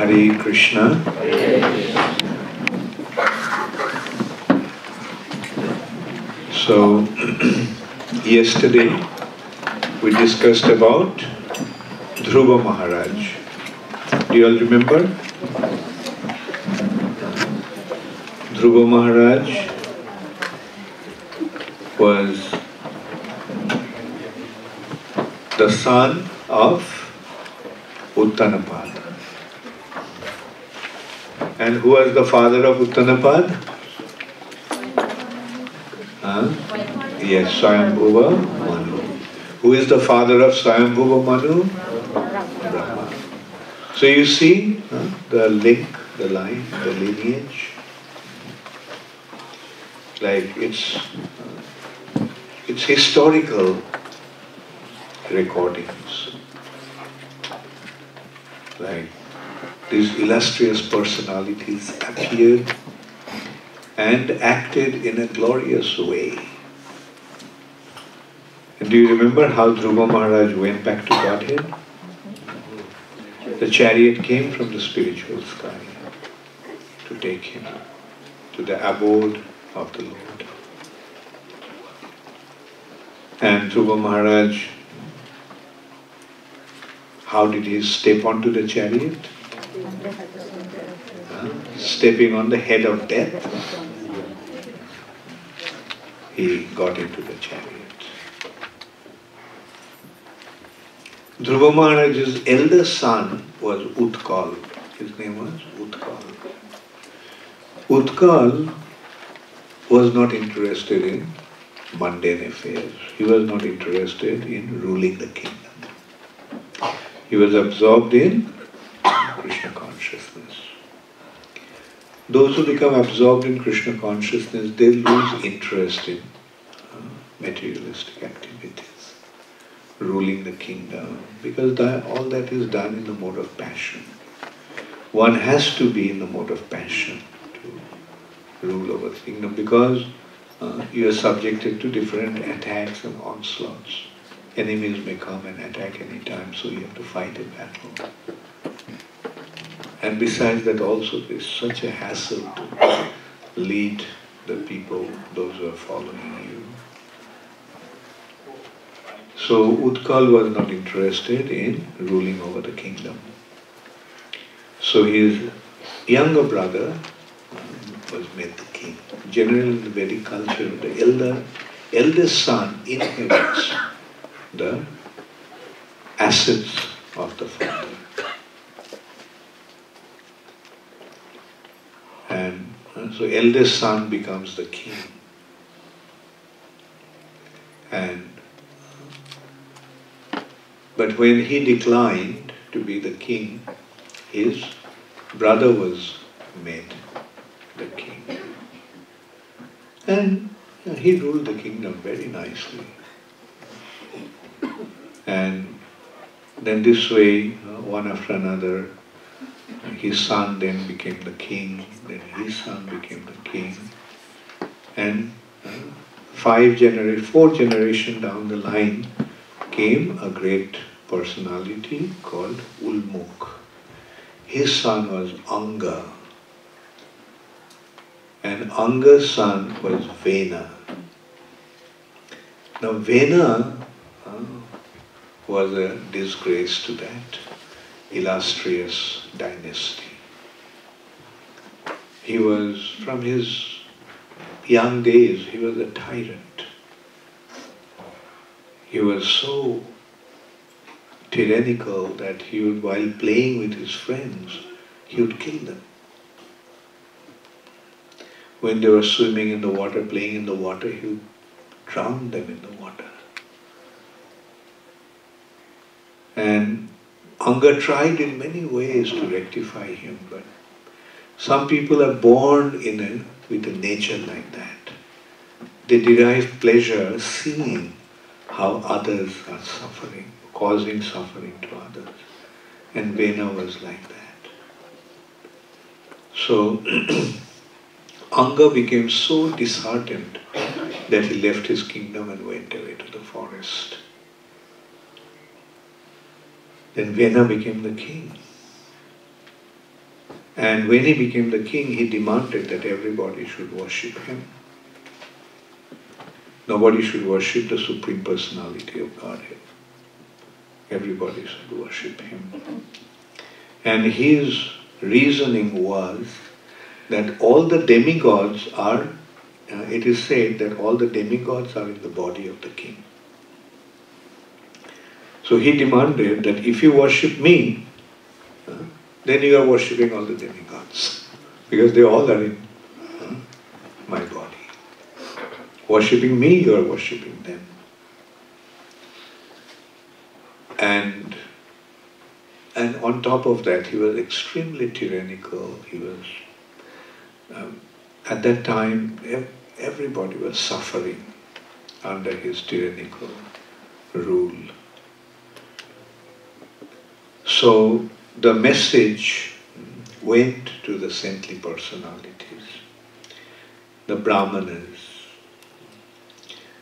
Hare Krishna. So, yesterday we discussed about Dhruva Maharaj. Do you all remember? Dhruva Maharaj was the son of Uttanapada. And who was the father of Uttanapada? Yes, Swayambhuva Manu. Who is the father of Swayambhuva Manu? Brahma. So you see the link, the line, the lineage. Like it's historical recordings. Like these illustrious personalities appeared and acted in a glorious way. And do you remember how Dhruva Maharaj went back to Godhead? The chariot came from the spiritual sky to take him to the abode of the Lord. And Dhruva Maharaj, how did he step onto the chariot? Stepping on the head of death, he got into the chariot. Dhruva Maharaj's elder son was Utkal. His name was Utkal. Utkal was not interested in mundane affairs. He was not interested in ruling the kingdom. He was absorbed in Krishna consciousness. Those who become absorbed in Krishna consciousness, they lose interest in materialistic activities, ruling the kingdom, because all that is done in the mode of passion. One has to be in the mode of passion to rule over the kingdom, because you are subjected to different attacks and onslaughts. Enemies may come and attack any time, so you have to fight a battle. And besides that also, there's such a hassle to lead the people, those who are following you. So Utkal was not interested in ruling over the kingdom. So his younger brother was made the king. Generally in the Vedic culture, the eldest son inherits the assets of the father. And so eldest son becomes the king. But when he declined to be the king, his brother was made the king. And he ruled the kingdom very nicely. And then this way, one after another, his son then became the king, then his son became the king. And 4 generations down the line came a great personality called Ulmukh. His son was Anga. And Anga's son was Vena. Now Vena was a disgrace to that illustrious dynasty. He was, from his young days, he was a tyrant. He was so tyrannical that he would, while playing with his friends, he would kill them. When they were swimming in the water, playing in the water, he would drown them in the water. And Anga tried in many ways to rectify him, but some people are born with a nature like that. They derive pleasure seeing how others are suffering, causing suffering to others. And Vena was like that. So Anga became so disheartened that he left his kingdom and went away to the forest. Then Vena became the king. And when he became the king, he demanded that everybody should worship him. Nobody should worship the Supreme Personality of Godhead. Everybody should worship him. And his reasoning was that all the demigods are, it is said that all the demigods are in the body of the king. So he demanded that if you worship me, then you are worshipping all the demigods, because they all are in my body. Worshipping me, you are worshipping them. And on top of that, he was extremely tyrannical. He was, at that time, everybody was suffering under his tyrannical rule. So the message went to the saintly personalities, the Brahmanas.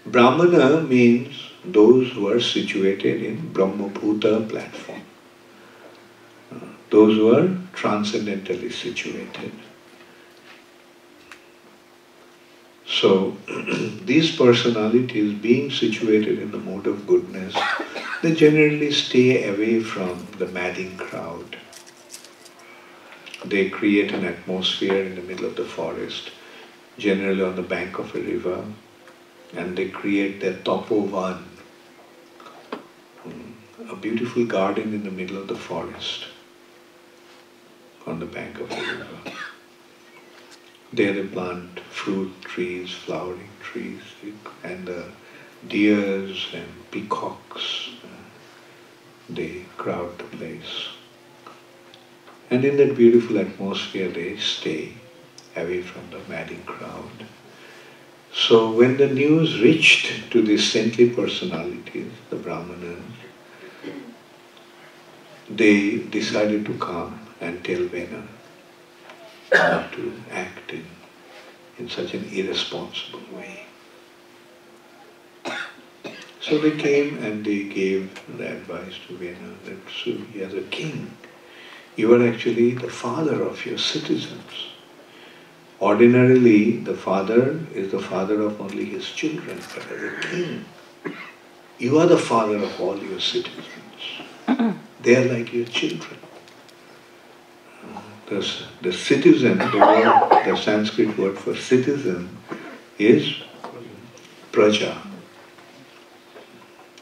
Brahmana means those who are situated in Brahmabhuta platform, those who are transcendentally situated. So these personalities, being situated in the mode of goodness, they generally stay away from the madding crowd. They create an atmosphere in the middle of the forest, generally on the bank of a river, and they create their tapovan, a beautiful garden in the middle of the forest, on the bank of a river. There they plant fruit trees, flowering trees, and the deers and peacocks, they crowd the place. And in that beautiful atmosphere they stay away from the madding crowd. So when the news reached to these saintly personalities, the Brahmanas, they decided to come and tell Vena not to act in such an irresponsible way. So they came and they gave the advice to Vena that, so, as a king, you are actually the father of your citizens. Ordinarily, the father is the father of only his children, but as a king, you are the father of all your citizens. They are like your children. The citizen, the Sanskrit word for citizen is praja,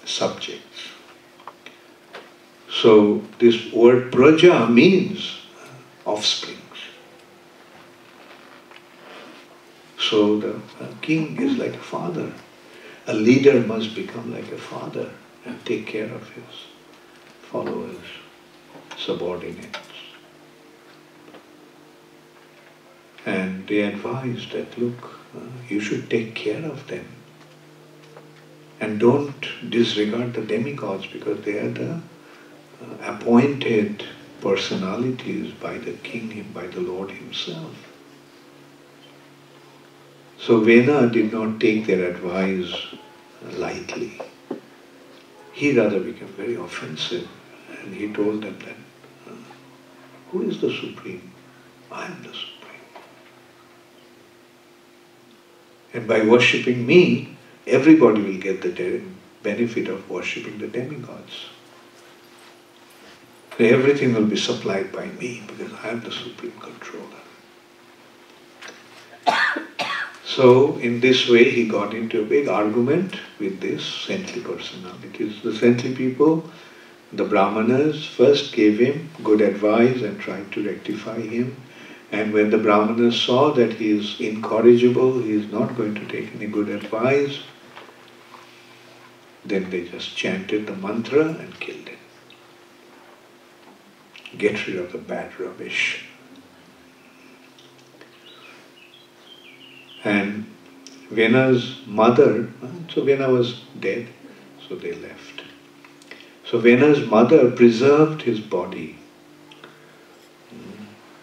subjects. So this word praja means offsprings. So the king is like a father. A leader must become like a father and take care of his followers, subordinates. And they advised that, look, you should take care of them. And don't disregard the demigods, because they are the appointed personalities by the king, by the Lord himself. So Vena did not take their advice lightly. He rather became very offensive, and he told them that, who is the Supreme? I am the Supreme. And by worshipping me, everybody will get the benefit of worshipping the demigods. So everything will be supplied by me, because I am the Supreme Controller. So in this way he got into a big argument with these saintly personalities. The saintly people, the Brahmanas, first gave him good advice and tried to rectify him. And when the Brahmanas saw that he is incorrigible, he is not going to take any good advice, then they just chanted the mantra and killed him. Get rid of the bad rubbish. And Vena's mother, so Vena was dead, so they left. So Vena's mother preserved his body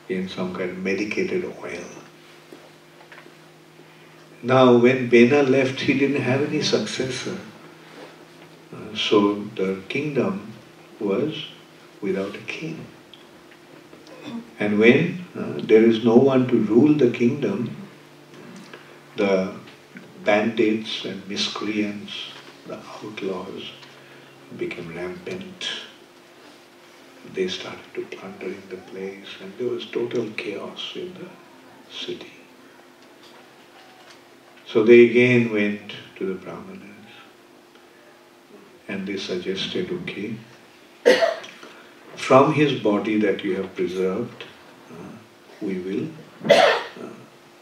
in some kind of medicated oil. Now when Vena left, he didn't have any successor. So the kingdom was without a king. And when there is no one to rule the kingdom, the bandits and miscreants, the outlaws, became rampant. They started to plundering the place, and there was total chaos in the city. So they again went to the Brahmanas and they suggested, okay, from his body that you have preserved, we will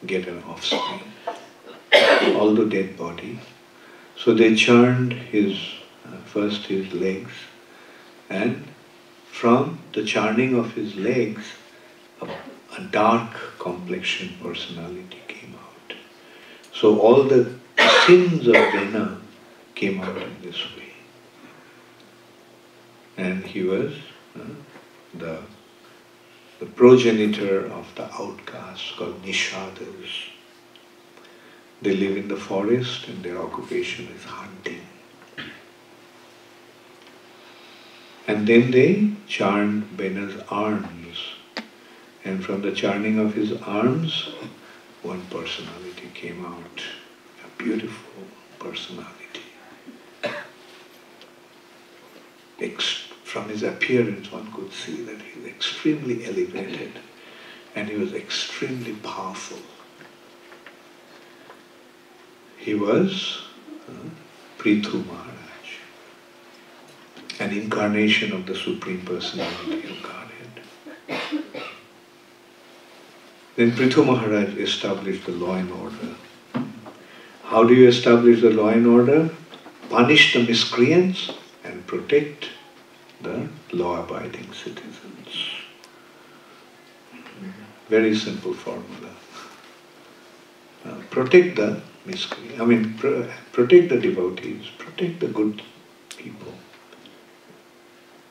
get an offspring, although dead body. So they churned first his legs, and from the churning of his legs, a dark complexion personality came out. So all the sins of Vena came out in this way. And he was the progenitor of the outcasts called Nishadas. They live in the forest and their occupation is hunting. And then they charmed Vena's arms. And from the churning of his arms, one personality came out, a beautiful personality. From his appearance, one could see that he was extremely elevated and he was extremely powerful. He was Prithu Maharaj, an incarnation of the Supreme Personality of Godhead. Then Prithu Maharaj established the law and order. How do you establish the law and order? Punish the miscreants and protect the law-abiding citizens. Very simple formula. Protect the miscreants, protect the devotees, protect the good people.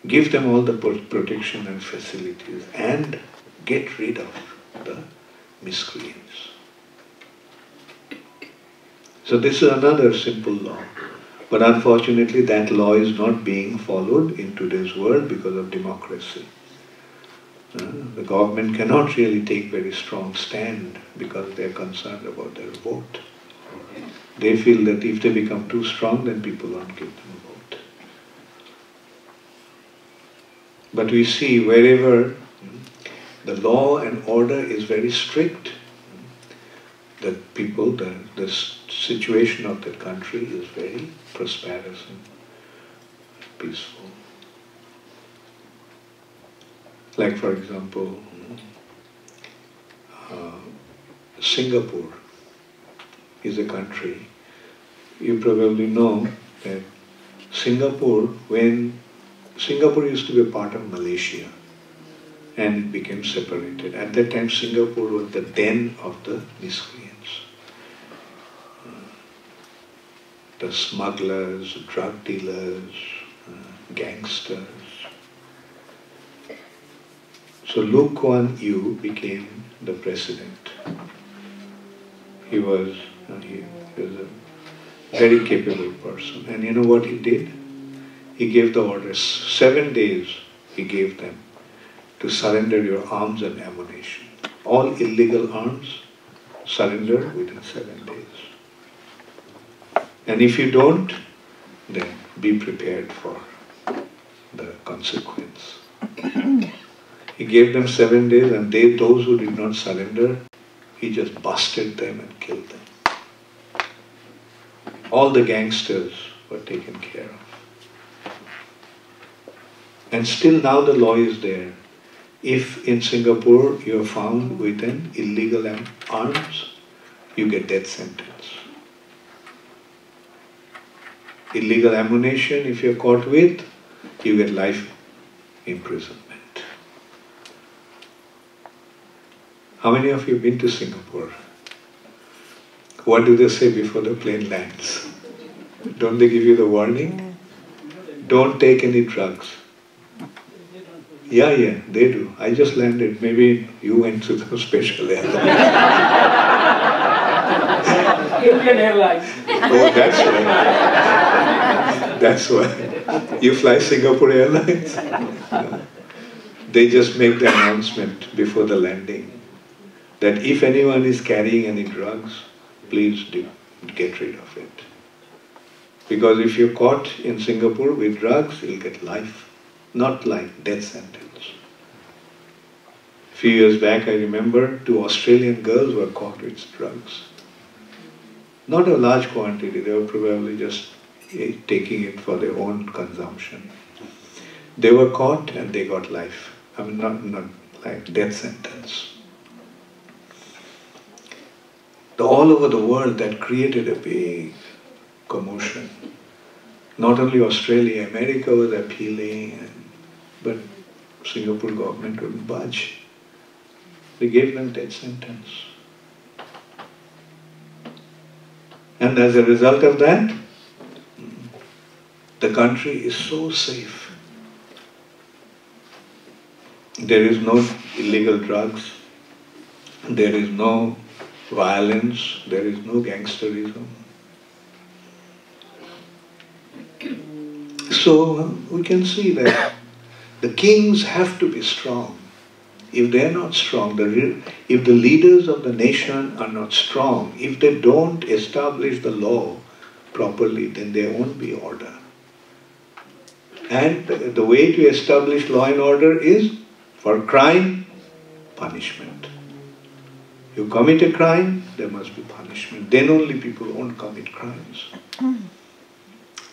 Give them all the protection and facilities and get rid of the miscreants. So this is another simple law. But unfortunately that law is not being followed in today's world because of democracy. The government cannot really take very strong stand because they are concerned about their vote. They feel that if they become too strong, then people won't give them a vote. But we see wherever the law and order is very strict, the people, the situation of the country is very prosperous and peaceful. Like for example, Singapore is a country. You probably know that Singapore used to be a part of Malaysia and it became separated. At that time Singapore was the den of the miscreants. The smugglers, drug dealers, gangsters. So Lee Kuan Yew became the president. He was a very capable person. And you know what he did? He gave the orders. 7 days he gave them to surrender your arms and ammunition. All illegal arms, surrender within 7 days. And if you don't, then be prepared for the consequence. He gave them 7 days, and those who did not surrender, he just busted them and killed them. All the gangsters were taken care of. And still now the law is there. If in Singapore you are found with an illegal arms, you get death sentence. Illegal ammunition, if you are caught with, you get life imprisonment. How many of you have been to Singapore? What do they say before the plane lands? Don't they give you the warning? Don't take any drugs. Yeah, they do. I just landed. Maybe you went to the special airline. Indian Airlines. Oh, that's why. That's why. You fly Singapore Airlines? they just make the announcement before the landing that if anyone is carrying any drugs, please get rid of it. Because if you're caught in Singapore with drugs, you'll get life, not like death sentence. A few years back, I remember 2 Australian girls were caught with drugs. Not a large quantity, they were probably just taking it for their own consumption. They were caught and they got life. I mean, not like death sentence. All over the world, that created a big commotion. Not only Australia, America was appealing, but Singapore government wouldn't budge. They gave them death sentence. And as a result of that, the country is so safe. There is no illegal drugs, there is no violence, there is no gangsterism. So we can see that the kings have to be strong. If they are not strong, if the leaders of the nation are not strong, if they don't establish the law properly, then there won't be order. And the way to establish law and order is for crime, punishment. You commit a crime, there must be punishment. Then only people won't commit crimes.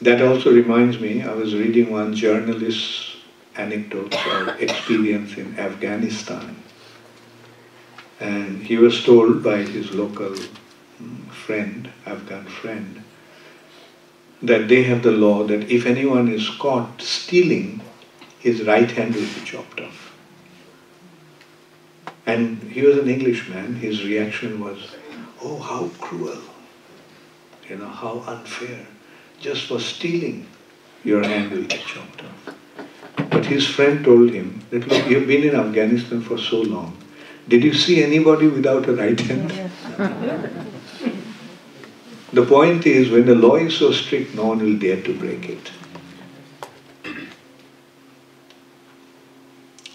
That also reminds me, I was reading one journalist's anecdotes or experience in Afghanistan. And he was told by his local friend, Afghan friend, that they have the law that if anyone is caught stealing, his right hand will be chopped off. And he was an Englishman, his reaction was, oh, how cruel, how unfair. Just for stealing, your hand will get chopped off. But his friend told him that, look, you've been in Afghanistan for so long. Did you see anybody without a right hand? The point is, when the law is so strict, no one will dare to break it.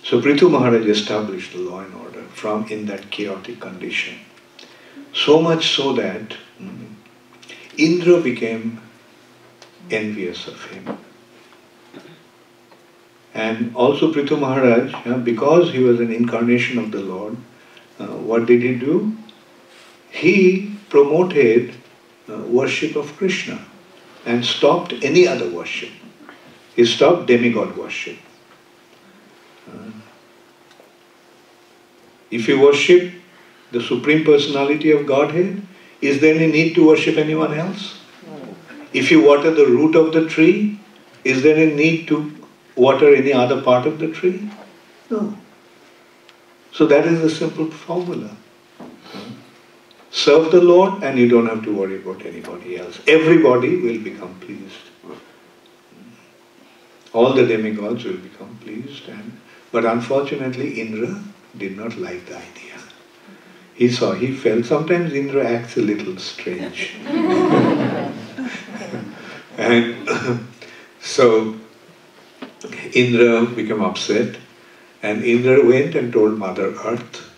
So Prithu Maharaj established the law and order in that chaotic condition. So much so that Indra became envious of him. And also Prithu Maharaj, because he was an incarnation of the Lord, what did he do? He promoted worship of Krishna and stopped any other worship. He stopped demigod worship. If you worship the Supreme Personality of Godhead, is there any need to worship anyone else? If you water the root of the tree, is there a need to water any other part of the tree? No. So that is the simple formula. Serve the Lord and you don't have to worry about anybody else. Everybody will become pleased. All the demigods will become pleased. But unfortunately Indra did not like the idea. He felt sometimes Indra acts a little strange. And so Indra became upset, and Indra went and told Mother Earth,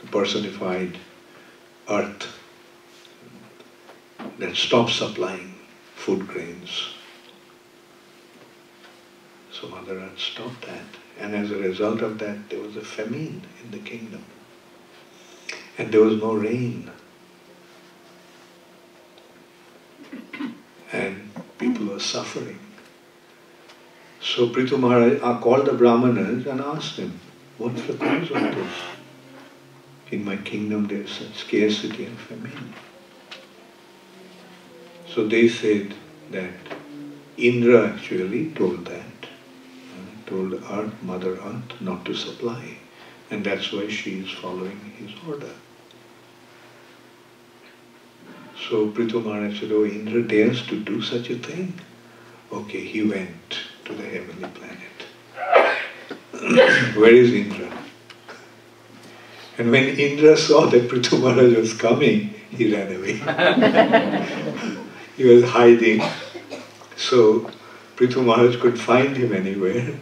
the personified Earth, that stop supplying food grains. So Mother Earth stopped that, and as a result of that there was a famine in the kingdom. And there was no rain. And people were suffering. So Prithu Maharaj called the Brahmanas and asked them, what's the cause of this? In my kingdom there is such scarcity and famine. So they said that Indra actually told told Earth, Mother Earth, not to supply. And that's why she is following his order. So Prithu Maharaj said, oh, Indra dares to do such a thing? Okay, he went to the heavenly planet. Where is Indra? And when Indra saw that Prithu Maharaj was coming, he ran away. He was hiding. So Prithu Maharaj could find him anywhere.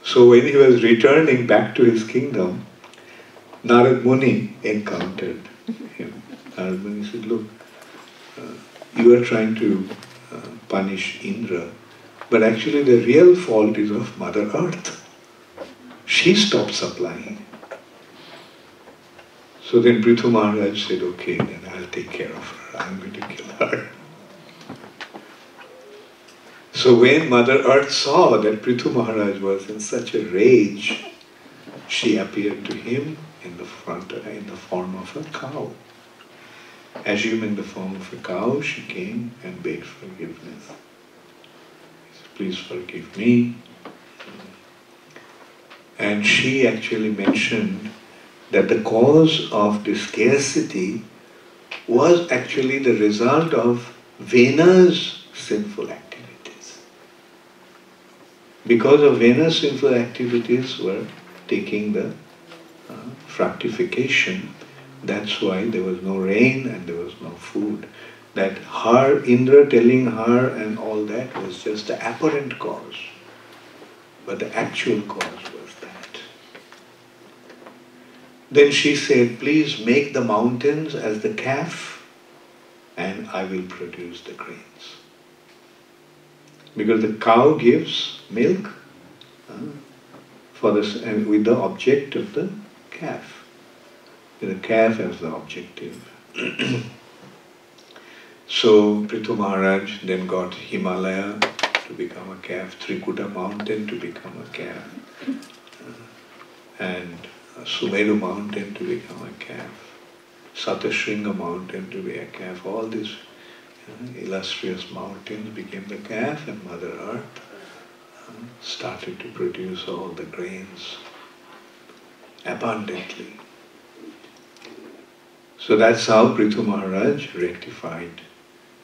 So when he was returning back to his kingdom, Narad Muni encountered him. Narad Muni said, look, you are trying to punish Indra, but actually the real fault is of Mother Earth. She stopped supplying. So then Prithu Maharaj said, okay, then I'll take care of her. I'm going to kill her. So when Mother Earth saw that Prithu Maharaj was in such a rage, she appeared to him in the form of a cow. Assuming the form of a cow, she came and begged forgiveness. She said, please forgive me. And she actually mentioned that the cause of the scarcity was actually the result of Vena's sinful activities. Because of Vena's sinful activities were taking the fructification, that's why there was no rain and there was no food. That her, Indra telling her and all that was just the apparent cause. But the actual cause was that. Then she said, please make the mountains as the calf and I will produce the grains. Because the cow gives milk with the object of the calf. The calf as the objective. So Prithu Maharaj then got Himalaya to become a calf, Trikuta mountain to become a calf, and Sumeru mountain to become a calf, Satashringa mountain to be a calf. All these illustrious mountains became the calf, and Mother Earth started to produce all the grains abundantly. So that's how Prithu Maharaj rectified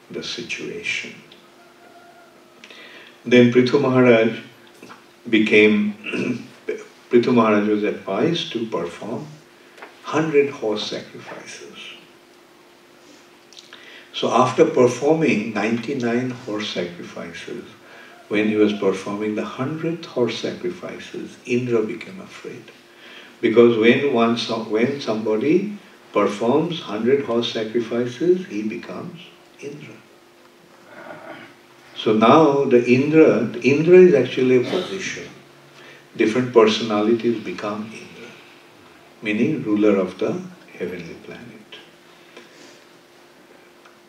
the situation. Then Prithu Maharaj was advised to perform 100 horse sacrifices. So after performing 99 horse sacrifices, when he was performing the 100th horse sacrifices, Indra became afraid. Because when somebody performs 100 horse sacrifices, he becomes Indra. So now the Indra is actually a position. Different personalities become Indra, meaning ruler of the heavenly planet.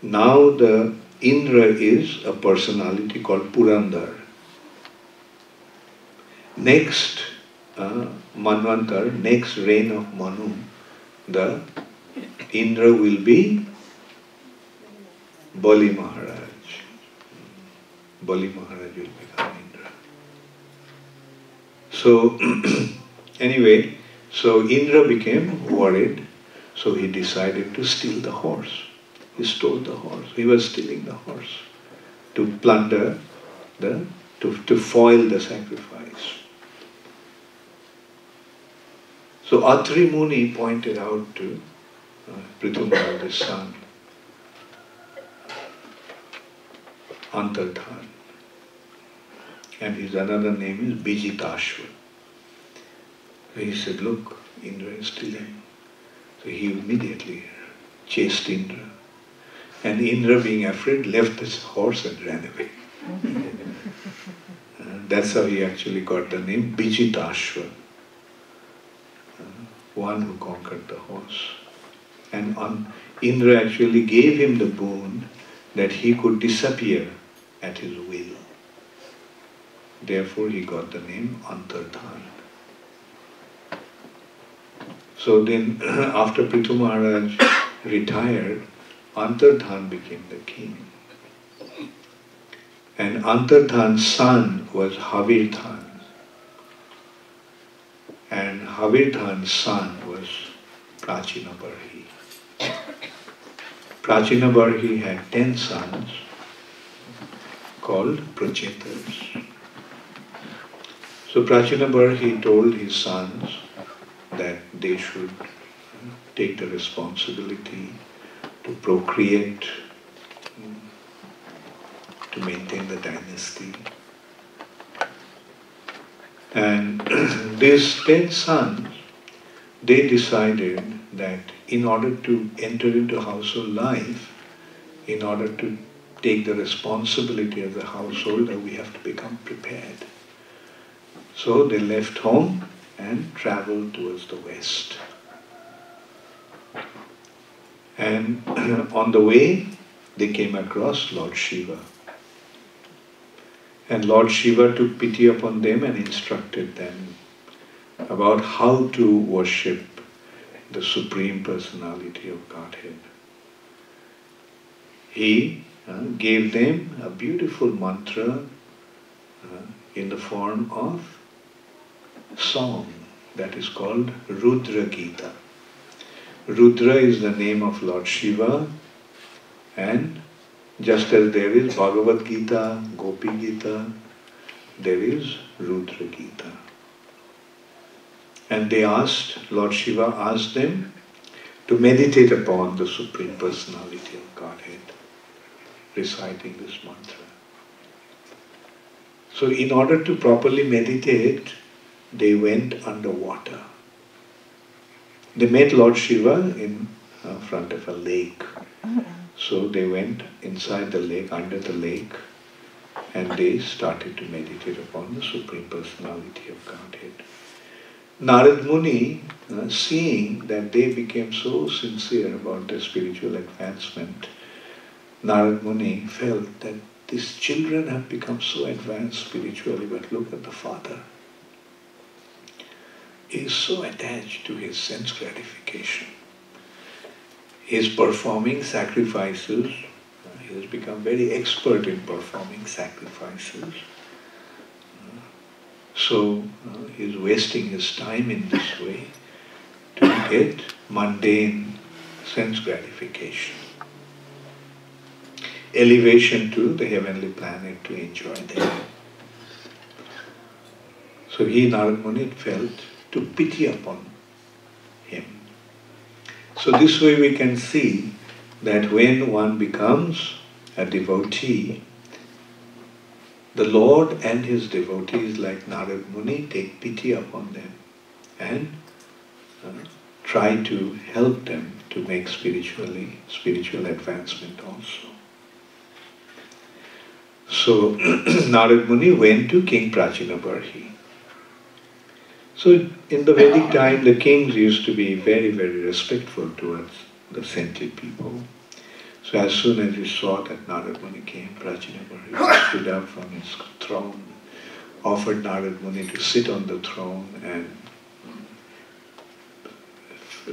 Now the Indra is a personality called Purandar. Next Manvantar, next reign of Manu, the Indra will be Bali Maharaj. Bali Maharaj will become Indra. So, anyway, so Indra became worried, so he decided to steal the horse. He stole the horse. He was stealing the horse to plunder to foil the sacrifice. So Atri Muni pointed out to Prithu Maharaj's son, Antardhan. And his another name is Bijitashva. So he said, look, Indra is stealing. So he immediately chased Indra. And Indra, being afraid, left his horse and ran away. That's how he actually got the name Bijitashva, one who conquered the horse. And Indra actually gave him the boon that he could disappear at his will. Therefore he got the name Antardhan. So then after Prithu Maharaj retired, Antardhan became the king. And Antardhan's son was Havirdhan. And Havirdhan's son was Prachinabarhi. Prachinabarhi had 10 sons called Prachetas. So Prachinabarhi told his sons that they should take the responsibility to procreate, to maintain the dynasty. And these 10 sons, they decided that in order to enter into household life, in order to take the responsibility as a householder, we have to become prepared. So they left home and traveled towards the west. And on the way, they came across Lord Shiva. And Lord Shiva took pity upon them and instructed them about how to worship the Supreme Personality of Godhead. He gave them a beautiful mantra in the form of song that is called Rudra Gita. Rudra is the name of Lord Shiva, and just as there is Bhagavad Gita, Gopi Gita, there is Rudra Gita. And they asked, Lord Shiva asked them to meditate upon the Supreme Personality of Godhead, reciting this mantra. So in order to properly meditate, they went underwater. They met Lord Shiva in front of a lake. So they went inside the lake, under the lake, and they started to meditate upon the Supreme Personality of Godhead. Narad Muni, seeing that they became so sincere about their spiritual advancement, Narad Muni felt that these children have become so advanced spiritually, but look at the father. He is so attached to his sense gratification. He is performing sacrifices. He has become very expert in performing sacrifices. So he is wasting his time in this way to get mundane sense gratification. Elevation to the heavenly planet to enjoy there. So he, Narad Muni, felt to pity upon him. So this way we can see that when one becomes a devotee, the Lord and his devotees like Narad Muni take pity upon them and try to help them to make spiritual advancement also. So Narad Muni went to King Prachinabarhi. So in the Vedic time, the kings used to be very, very respectful towards the saintly people. So as soon as he saw that Narad Muni came, Prachinabarhi stood up from his throne, offered Narad Muni to sit on the throne and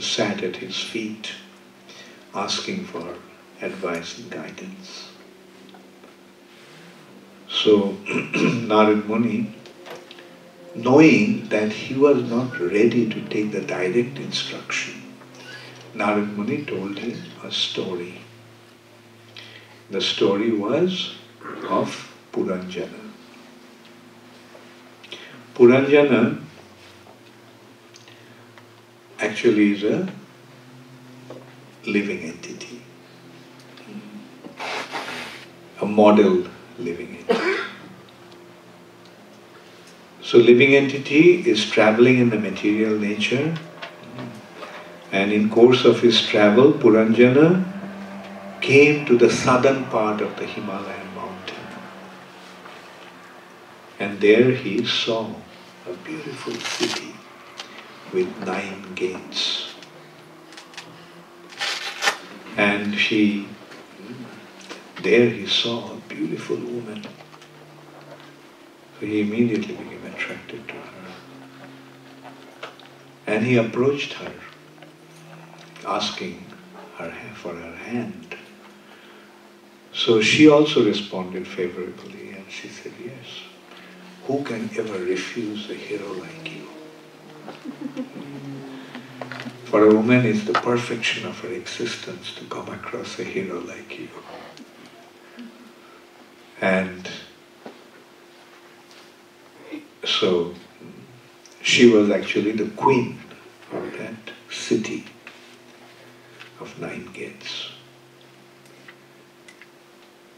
sat at his feet, asking for advice and guidance. So Narad Muni, knowing that he was not ready to take the direct instruction, Narad Muni told him a story. The story was of Puranjana. Puranjana actually is a living entity, a model living entity. So living entity is traveling in the material nature, and in course of his travel, Puranjana came to the southern part of the Himalayan mountain. And there he saw a beautiful city with 9 gates. And there he saw a beautiful woman. So he immediately became attracted to her. And he approached her, asking her for her hand. So she also responded favorably, and she said, yes, who can ever refuse a hero like you? For a woman, it's the perfection of her existence to come across a hero like you. And so she was actually the queen of that city of 9 gates.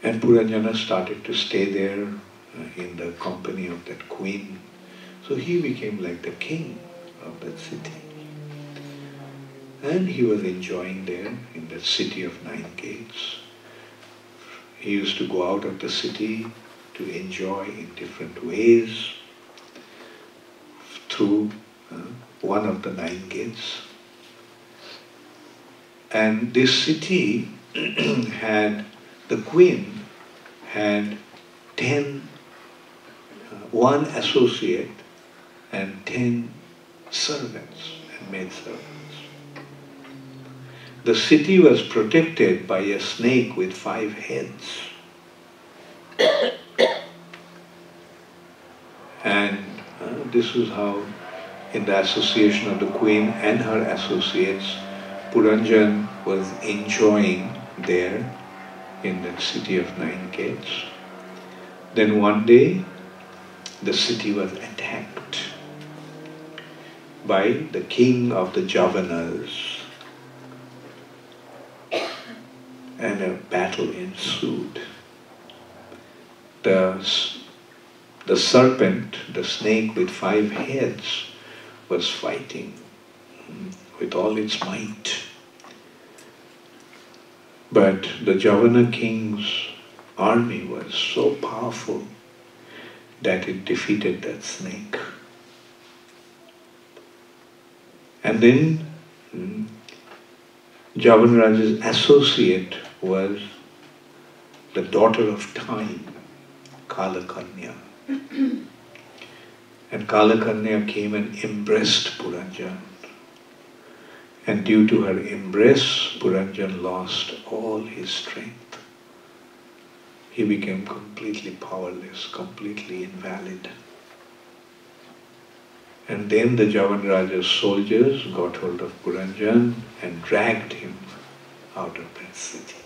And Puranjana started to stay there in the company of that queen So he became like the king of that city. And he was enjoying there in that city of 9 gates. He used to go out of the city to enjoy in different ways through one of the 9 gates. And this city had, the queen had 1 associate and 10 servants and maidservants. The city was protected by a snake with 5 heads. And this is how, in the association of the queen and her associates, Puranjan was enjoying there in that city of 9 gates. Then one day, the city was attacked by the king of the Javanas, and a battle ensued. The serpent, the snake with 5 heads, was fighting with all its might. But the Javana king's army was so powerful that it defeated that snake. And then Javanraj's associate was the daughter of time, Kalakanya. And Kalakanya came and embraced Puranjan. And due to her embrace, Puranjan lost all his strength. He became completely powerless, completely invalid. And then the Javanraja's soldiers got hold of Puranjan and dragged him out of that city.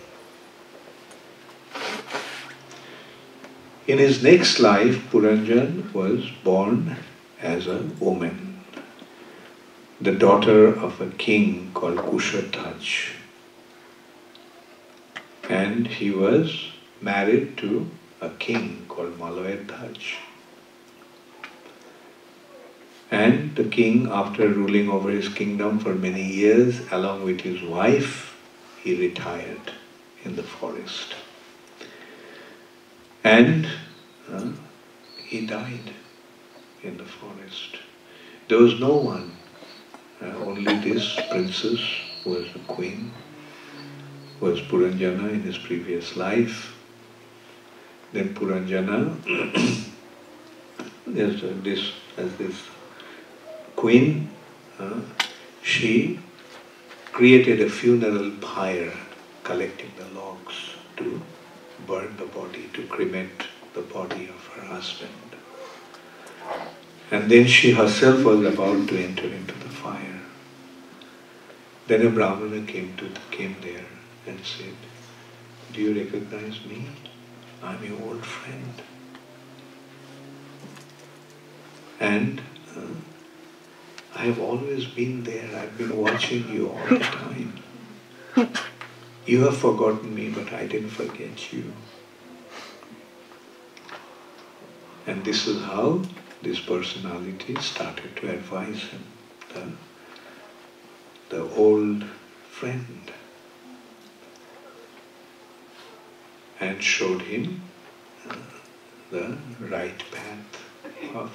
In his next life, Puranjan was born as a woman, the daughter of a king called Kushathaj. And he was married to a king called Malayadhaj. And the king, after ruling over his kingdom for many years, along with his wife, he retired in the forest. And he died in the forest. There was no one, only this princess who was the queen, was Puranjana in his previous life. Then Puranjana, as this queen, she created a funeral pyre, collecting the logs to burn the body, to cremate the body of her husband. And then she herself was about to enter into the fire. Then a Brahmana came there and said, "Do you recognize me? I'm your old friend. And I have always been there. I've been watching you all the time. You have forgotten me, but I didn't forget you." And this is how this personality started to advise him, the old friend, and showed him the right path of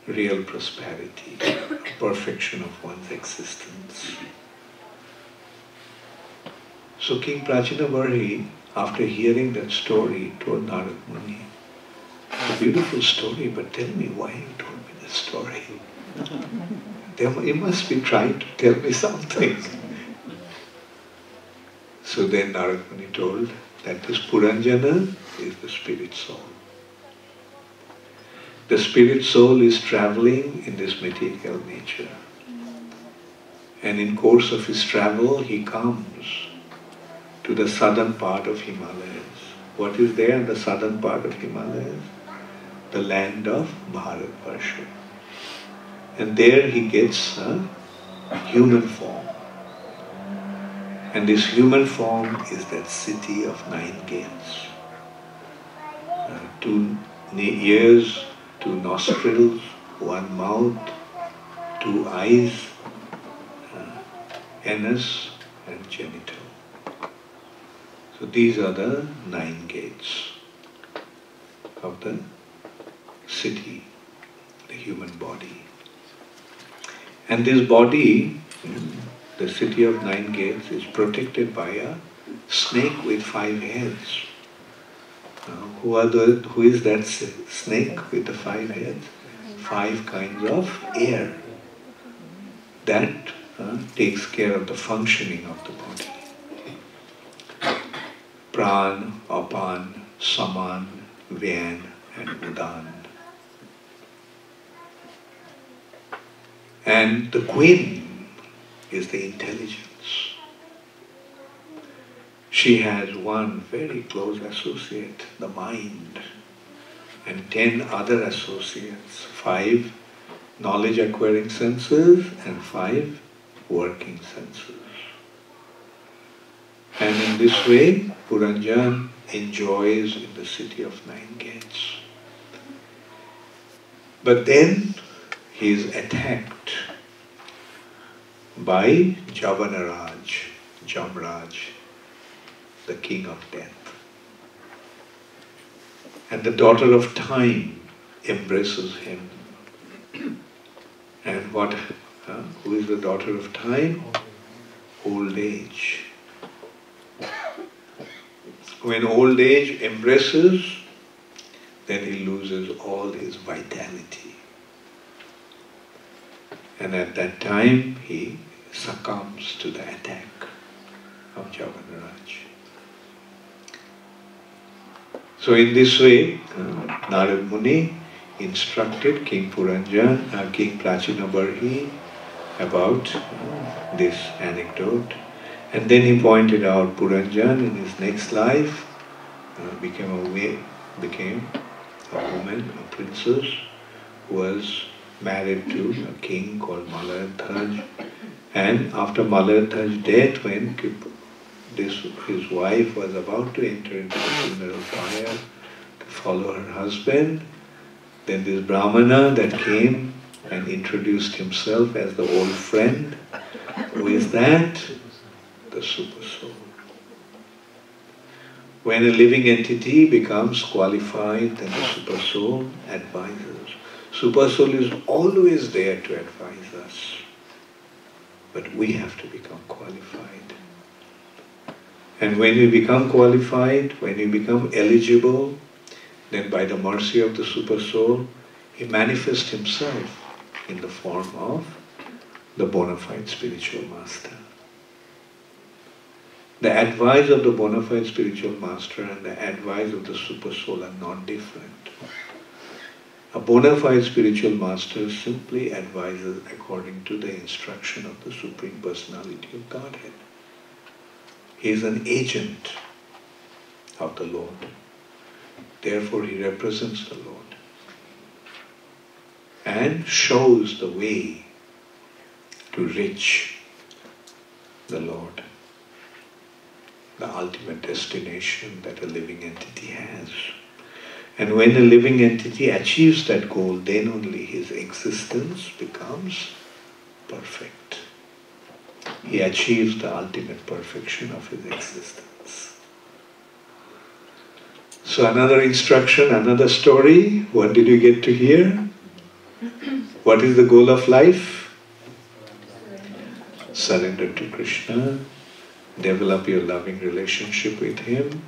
real prosperity, perfection of one's existence. So King Prachinabarhi, after hearing that story, told Narad Muni, "It's a beautiful story, but tell me why you told me that story. You must be trying to tell me something." So then Narad Muni told that this Puranjana is the spirit soul. The spirit soul is traveling in this material nature. And in course of his travel, he comes to the southern part of Himalayas. What is there in the southern part of Himalayas? The land of Bharatvarsha. And there he gets a human form. And this human form is that city of 9 gates. 2 ears, 2 nostrils, one mouth, two eyes, anus and genital. So these are the 9 gates of the city, the human body. And this body, the city of 9 gates, is protected by a snake with 5 heads. Who is that snake with the 5 heads? 5 kinds of air. That takes care of the functioning of the body. Pran, Apan, Saman, Vyan and Udan. And the queen is the intelligence. She has one very close associate, the mind, and 10 other associates, 5 knowledge acquiring senses and 5 working senses. And in this way, Puranjan enjoys in the city of 9 gates. But then he is attacked by Jamraj, the king of death. And the daughter of time embraces him. And who is the daughter of time? Old age. When old age embraces, then he loses all his vitality. And at that time, he succumbs to the attack of Javanaraj. So in this way, Narad Muni instructed King Puranjan, King Prachinabarhi about this anecdote. And then he pointed out Puranjan in his next life became a woman, a princess, who was married to a king called Malayadhaj. And after Malayadhaj's death, when his wife was about to enter into the funeral pyre to follow her husband, then this Brahmana that came and introduced himself as the old friend. Who is that? The Super Soul. When a living entity becomes qualified, then the Super Soul advises. Super Soul is always there to advise us. But we have to become qualified. And when we become qualified, when we become eligible, then by the mercy of the Super Soul, he manifests himself in the form of the bona fide spiritual master. The advice of the bona fide spiritual master and the advice of the Super Soul are not different. A bona fide spiritual master simply advises according to the instruction of the Supreme Personality of Godhead. He is an agent of the Lord. Therefore, he represents the Lord and shows the way to reach the Lord, the ultimate destination that a living entity has. And when a living entity achieves that goal, then only his existence becomes perfect. He achieves the ultimate perfection of his existence. So another instruction, another story. What did you get to hear? What is the goal of life? Surrender to Krishna, develop your loving relationship with him,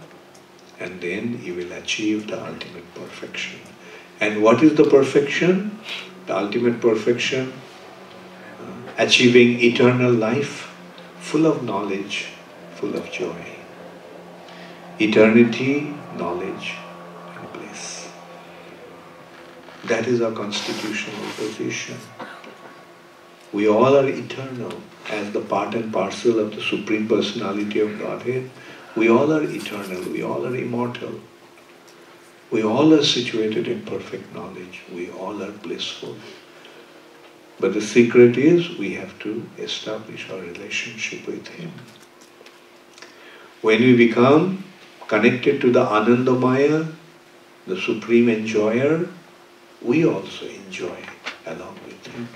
and then you will achieve the ultimate perfection. And what is the perfection? The ultimate perfection, achieving eternal life, full of knowledge, full of joy. Eternity, knowledge, and bliss. That is our constitutional position. We all are eternal as the part and parcel of the Supreme Personality of Godhead. We all are eternal, we all are immortal. We all are situated in perfect knowledge. We all are blissful. But the secret is we have to establish our relationship with him. When we become connected to the Anandamaya, the Supreme Enjoyer, we also enjoy along with him.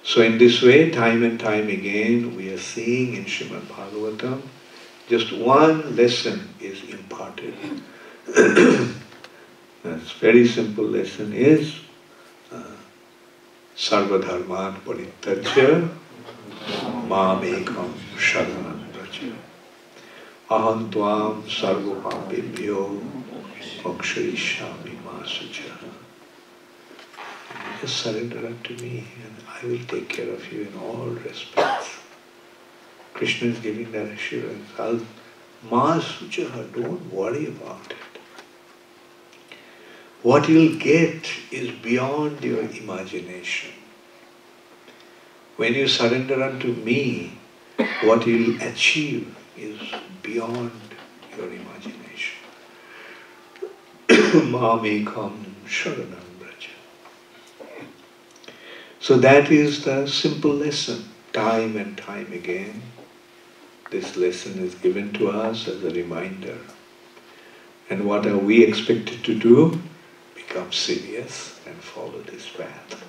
So in this way, time and time again, we are seeing in Srimad Bhagavatam, just one lesson is imparted. That's very simple lesson is Sarva Dharman Parityajya Mam Ekam Sharanam Vraja Aham Tvam Sarva Papebhyo Moksharishyami Ma Sucha. Just surrender unto me and I will take care of you in all respects. Krishna is giving that assurance. Ma Sucha, don't worry about it. What you'll get is beyond your imagination. When you surrender unto me, what you'll achieve is beyond your imagination. Mamekam Sharanam Braja. So that is the simple lesson. Time and time again, this lesson is given to us as a reminder. And what are we expected to do? Become serious and follow this path.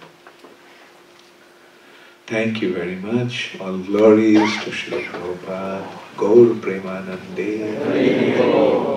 Thank you very much. All glories to Srila Prabhupada. Gaur Premanande.